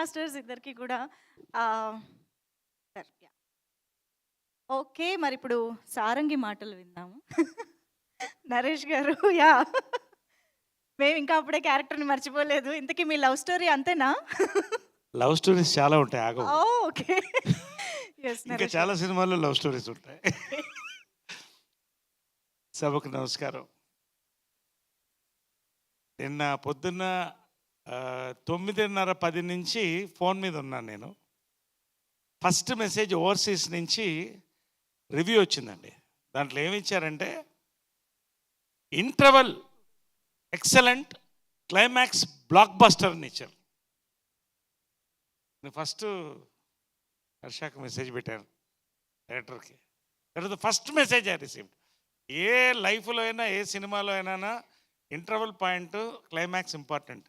Masters ఇద్దరికి కూడా. Sir okay, మరి ఇప్పుడు సారంగి మాటలు విందాము. నరేష్ గారు, యా మేము ఇంకా అప్పుడే క్యారెక్టర్ని మర్చిపోలేదు. ఇంతకీ మీ లవ్ స్టోరీ అంతేనా? లవ్ స్టోరీస్ చాలా ఉంటాయి, ఆగవు. ఓకే. ఎస్ ఇంకా చాలా సినిమాల్లో లవ్ స్టోరీస్ ఉంటాయి. సభకు నమస్కారం. నిన్న పొద్దున్న 9:30, 10 నుంచి ఫోన్ మీద ఉన్నాను నేను. ఫస్ట్ మెసేజ్ ఓవర్సీస్ నుంచి రివ్యూ వచ్చిందండి. దాంట్లో ఏమి ఇచ్చారంటే, interval excellent, climax blockbuster అని ఇచ్చారు. నేను ఫస్ట్ హర్షాకి మెసేజ్ పెట్టాను, డైరెక్టర్కి. That is the first message I received. ఏ లైఫ్లో అయినా, ఏ సినిమాలో అయినా ఇంటర్వల్ పాయింట్, క్లైమాక్స్ ఇంపార్టెంట్.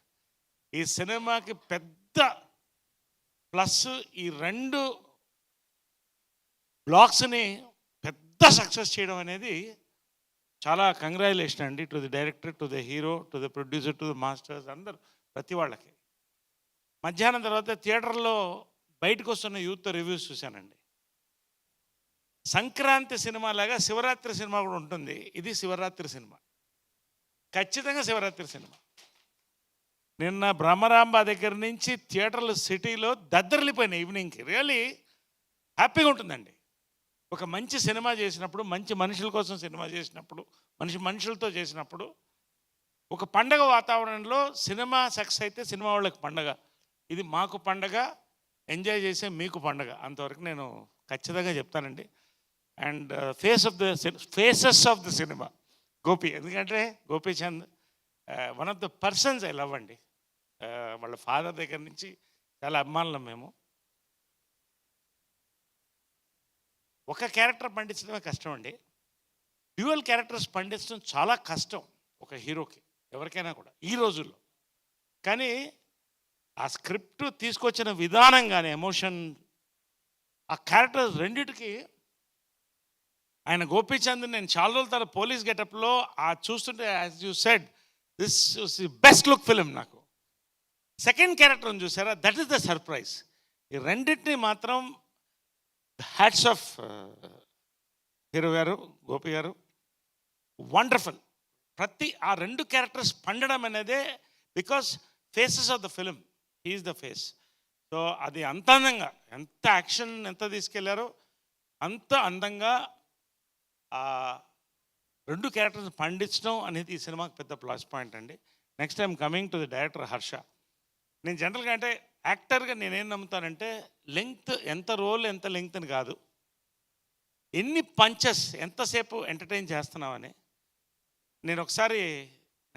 ఈ సినిమాకి పెద్ద ప్లస్ ఈ రెండు బ్లాక్స్ని పెద్ద సక్సెస్ చేయడం అనేది చాలా కంగ్రాచులేషన్ అండి. To the director, to the hero, to the producer, to the masters, అందరు ప్రతి వాళ్ళకి. మధ్యాహ్నం తర్వాత థియేటర్లో బయటకు వస్తున్న యూత్ రివ్యూస్ చూశానండి. సంక్రాంతి సినిమా లాగా శివరాత్రి సినిమా కూడా ఉంటుంది. ఇది శివరాత్రి సినిమా, ఖచ్చితంగా శివరాత్రి సినిమా. నిన్న బ్రహ్మరాంబ దగ్గర నుంచి థియేటర్లు సిటీలో దద్దరిల్లిపోయినాయి ఈవినింగ్కి. రియల్లీ హ్యాపీగా ఉంటుందండి. ఒక మంచి సినిమా చేసినప్పుడు, మంచి మనుషుల కోసం సినిమా చేసినప్పుడు, మనుషులతో చేసినప్పుడు, ఒక పండగ వాతావరణంలో సినిమా సక్సెస్ అయితే సినిమా వాళ్ళకి పండగ, ఇది మాకు పండగ, ఎంజాయ్ చేసే మీకు పండగ. అంతవరకు నేను ఖచ్చితంగా చెప్తానండి. And faces of the cinema Gopi, ఎందుకంటే Gopichand one of the persons I love అండి. వాళ్ళ ఫాదర్ దగ్గర నుంచి చాలా అభిమానులం మేము. ఒక క్యారెక్టర్ పండించడమే కష్టం అండి, డ్యూయల్ క్యారెక్టర్స్ పండించడం చాలా కష్టం ఒక హీరోకి, ఎవరికైనా కూడా ఈ రోజుల్లో. కానీ ఆ స్క్రిప్ట్ తీసుకొచ్చిన విధానం కానీ, ఎమోషన్, ఆ క్యారెక్టర్స్ రెండిటికి ఆయన గోపీచంద్ నేను చాలా రోజుల తర్వాత పోలీస్ గెటప్లో చూస్తుంటే, as you said, this is the best look film. నాకు సెకండ్ క్యారెక్టర్ని చూసారా, దట్ ఈస్ ద సర్ప్రైజ్. ఈ రెండింటిని మాత్రం హ్యాట్స్ ఆఫ్ హీరో గారు, గోపి గారు, వండర్ఫుల్. ఆ రెండు క్యారెక్టర్స్ పండడం అనేదే because faces of the film, he is the face. So అది అంత అందంగా, ఎంత యాక్షన్ ఎంత తీసుకెళ్లారో అంత అందంగా ఆ రెండు క్యారెక్టర్స్ పండించడం అనేది ఈ సినిమాకి పెద్ద ప్లస్ పాయింట్ అండి. Next time coming to the director Harsha. నేను జనరల్గా అంటే యాక్టర్గా నేనేం నమ్ముతానంటే, లెంగ్త్, ఎంత రోల్ ఎంత లెంగ్త్ అని కాదు, ఎన్ని పంచెస్, ఎంతసేపు ఎంటర్టైన్ చేస్తున్నామని. నేను ఒకసారి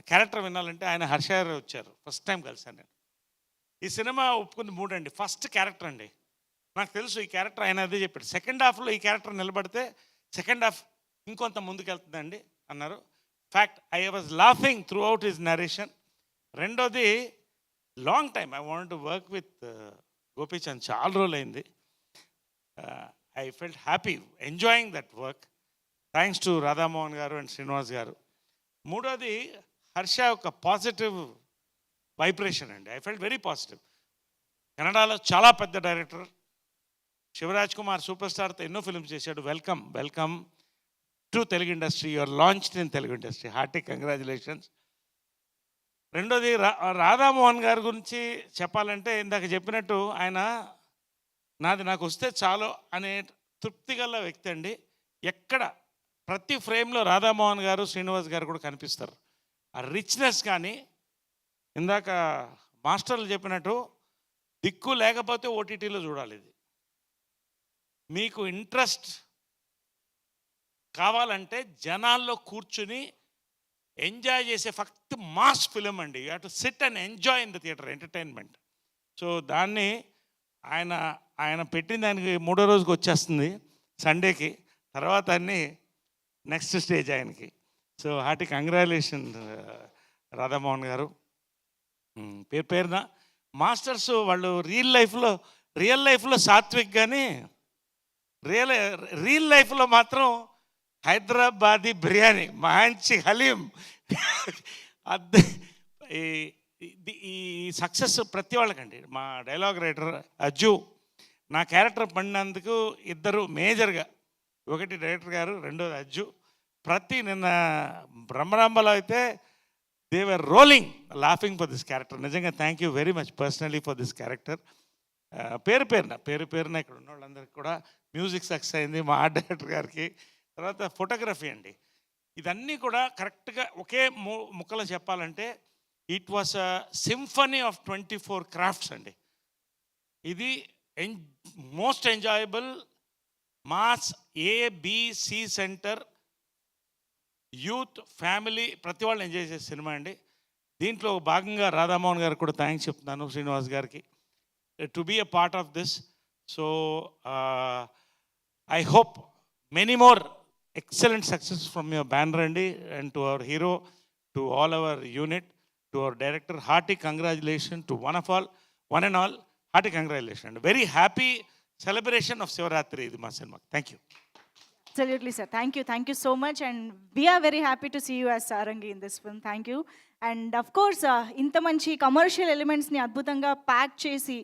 క్యారెక్టర్ వినాలంటే ఆయన హర్ష గారు వచ్చారు, ఫస్ట్ టైం కలిసాను నేను. ఈ సినిమా ఒప్పుకుంది 3 అండి, ఫస్ట్ క్యారెక్టర్ అండి. నాకు తెలుసు ఈ క్యారెక్టర్ ఆయన అదే చెప్పాడు, సెకండ్ హాఫ్లో ఈ క్యారెక్టర్ నిలబడితే సెకండ్ హాఫ్ ఇంకొంత ముందుకెళ్తుందండి అన్నారు. Fact, I was laughing throughout his narration. రెండోది, long time I want to work with Gopichand, చాలా రోజులు అయింది. I felt happy enjoying that work. Thanks to Radhamohan గారు అండ్ శ్రీనివాస్ గారు. మూడోది, హర్ష ఒక పాజిటివ్ వైబ్రేషన్ అండి. I felt very positive. కన్నడలో చాలా పెద్ద డైరెక్టర్, శివరాజ్ కుమార్ సూపర్ స్టార్తో ఎన్నో ఫిల్మ్స్ చేశాడు. Welcome welcome to Telugu industry, your launched in Telugu industry, hearty congratulations. రెండోది, రాధామోహన్ గారి గురించి చెప్పాలంటే, ఇందాక చెప్పినట్టు ఆయన నాకు వస్తే చాలు అనే తృప్తి గల వ్యక్తి అండి. ఎక్కడ ప్రతి ఫ్రేమ్లో రాధామోహన్ గారు, శ్రీనివాస్ గారు కూడా కనిపిస్తారు. ఆ రిచ్నెస్ కానీ, ఇందాక మాస్టర్లు చెప్పినట్టు దిక్కు లేకపోతే ఓటీటీలో చూడాలి. ఇది మీకు ఇంట్రెస్ట్ కావాలంటే జనాల్లో కూర్చుని ఎంజాయ్ చేసే ఫక్త్ మాస్ ఫిలిం అండి. You have to SIT and enjoy in the theatre, entertainment. So దాన్ని ఆయన పెట్టిన దానికి 3వ రోజుకి వచ్చేస్తుంది, సండేకి. తర్వాత అన్నీ నెక్స్ట్ స్టేజ్ ఆయనకి. సో హార్టీ కంగ్రాచులేషన్ రాధామోహన్ గారు. పేరున మాస్టర్స్ వాళ్ళు రియల్ లైఫ్లో సాత్విక్, కానీ రియల్ లైఫ్లో మాత్రం హైదరాబాదీ బిర్యానీ, మంచి హలీం. ఈ సక్సెస్ ప్రతి వాళ్ళకండి. మా డైలాగ్ రైటర్ అజ్జు నా క్యారెక్టర్ పడినందుకు ఇద్దరు మేజర్గా, ఒకటి డైరెక్టర్ గారు, రెండోది అజ్జు. నిన్న బ్రహ్మరాంబలో అయితే they were rolling laughing for this character. నిజంగా thank you very much personally for this character. పేరు పేరున ఇక్కడ ఉన్న వాళ్ళందరికీ కూడా మ్యూజిక్ సక్సెస్ అయింది, మా ఆర్ట్ డైరెక్టర్ గారికి. తర్వాత ఫోటోగ్రఫీ అండి, ఇదన్నీ కూడా కరెక్ట్గా ఒకే ముక్కలో చెప్పాలంటే it was a symphony of 24 crafts అండి. ఇది most enjoyable mass ABC centre youth family ప్రతి వాళ్ళు ఎంజాయ్ చేసే సినిమా అండి. దీంట్లో భాగంగా రాధామోహన్ గారికి కూడా థ్యాంక్స్ చెప్తున్నాను, శ్రీనివాస్ గారికి, to be a part of this. So I hope many more excellent success from your banner అండి, and to our hero, to all our unit, to our director, hearty congratulations to one and all, hearty congratulations and very happy celebration of Shivaratri ఇది మా cinema. Thank you. Absolutely, sir. Thank you so much, and we are very happy to see you as Sarangi in this film. Thank you. And of course, ఇంత మంచి commercial ఎలిమెంట్స్ని అద్భుతంగా pack చేసి